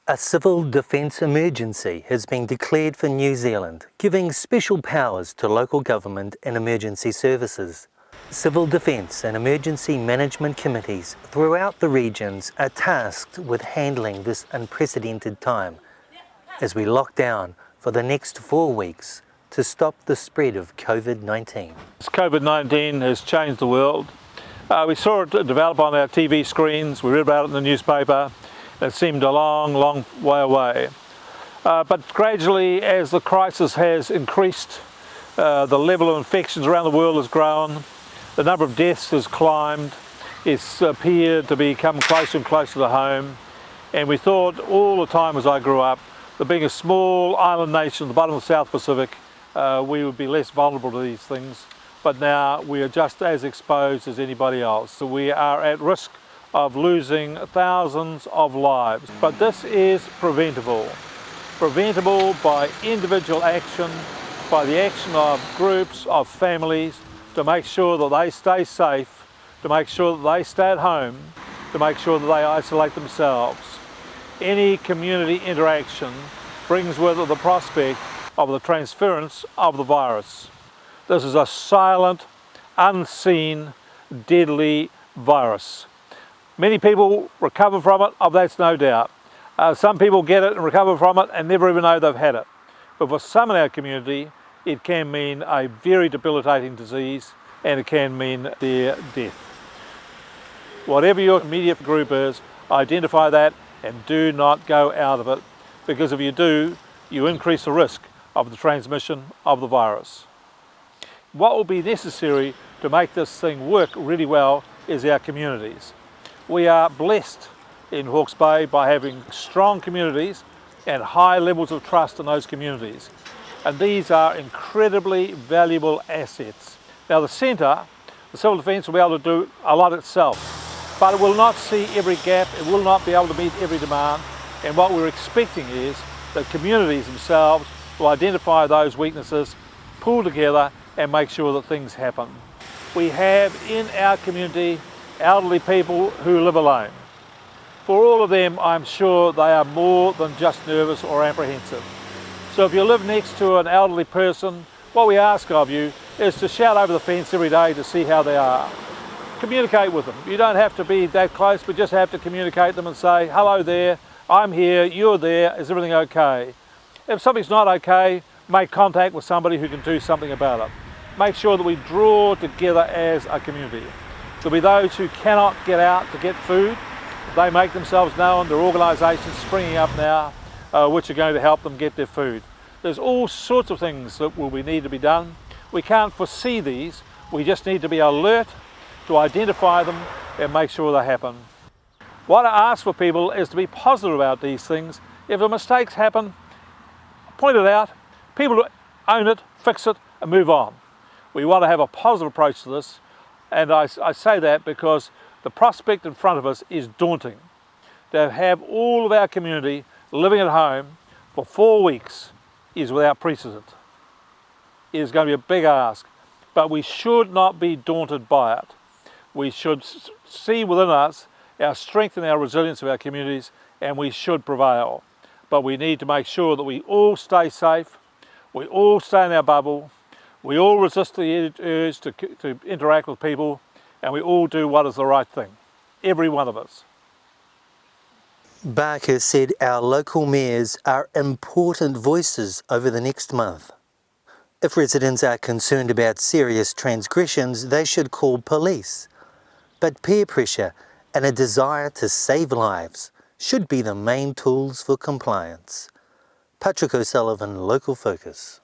A civil defence emergency has been declared for New Zealand, giving special powers to local government and emergency services. Civil defence and emergency management committees throughout the regions are tasked with handling this unprecedented time as we lock down for the next 4 weeks to stop the spread of COVID-19. COVID-19 has changed the world. We saw it develop on our TV screens, we read about it in the newspaper. It seemed a long, long way away. But gradually, as the crisis has increased, the level of infections around the world has grown, the number of deaths has climbed, it's appeared to become closer and closer to home. And we thought all the time as I grew up that being a small island nation at the bottom of the South Pacific, we would be less vulnerable to these things. But now we are just as exposed as anybody else. So we are at risk of losing thousands of lives. But this is preventable. Preventable by individual action, by the action of groups, of families, to make sure that they stay safe, to make sure that they stay at home, to make sure that they isolate themselves. Any community interaction brings with it the prospect of the transference of the virus. This is a silent, unseen, deadly virus. Many people recover from it, of that's no doubt. Some people get it and recover from it and never even know they've had it. But for some in our community, it can mean a very debilitating disease and it can mean their death. Whatever your immediate group is, identify that and do not go out of it, because if you do, you increase the risk of the transmission of the virus. What will be necessary to make this thing work really well is our communities. We are blessed in Hawke's Bay by having strong communities and high levels of trust in those communities. And these are incredibly valuable assets. Now the centre, the Civil Defence, will be able to do a lot itself, but it will not see every gap, it will not be able to meet every demand. And what we're expecting is that communities themselves will identify those weaknesses, pull together and make sure that things happen. We have in our community elderly people who live alone. For all of them, I'm sure they are more than just nervous or apprehensive. So if you live next to an elderly person, what we ask of you is to shout over the fence every day to see how they are. Communicate with them. You don't have to be that close, but just have to communicate them and say, hello there, I'm here, you're there, is everything okay? If something's not okay, make contact with somebody who can do something about it. Make sure that we draw together as a community. There'll be those who cannot get out to get food. They make themselves known. There are organisations springing up now which are going to help them get their food. There's all sorts of things that will need to be done. We can't foresee these. We just need to be alert to identify them and make sure they happen. What I ask for people is to be positive about these things. If the mistakes happen, point it out. People own it, fix it and move on. We want to have a positive approach to this. And I say that because the prospect in front of us is daunting. To have all of our community living at home for 4 weeks is without precedent. It is going to be a big ask, but we should not be daunted by it. We should see within us our strength and our resilience of our communities, and we should prevail. But we need to make sure that we all stay safe, we all stay in our bubble, we all resist the urge to interact with people, and we all do what is the right thing. Every one of us. Barker said our local mayors are important voices over the next month. If residents are concerned about serious transgressions, they should call police. But peer pressure and a desire to save lives should be the main tools for compliance. Patrick O'Sullivan, Local Focus.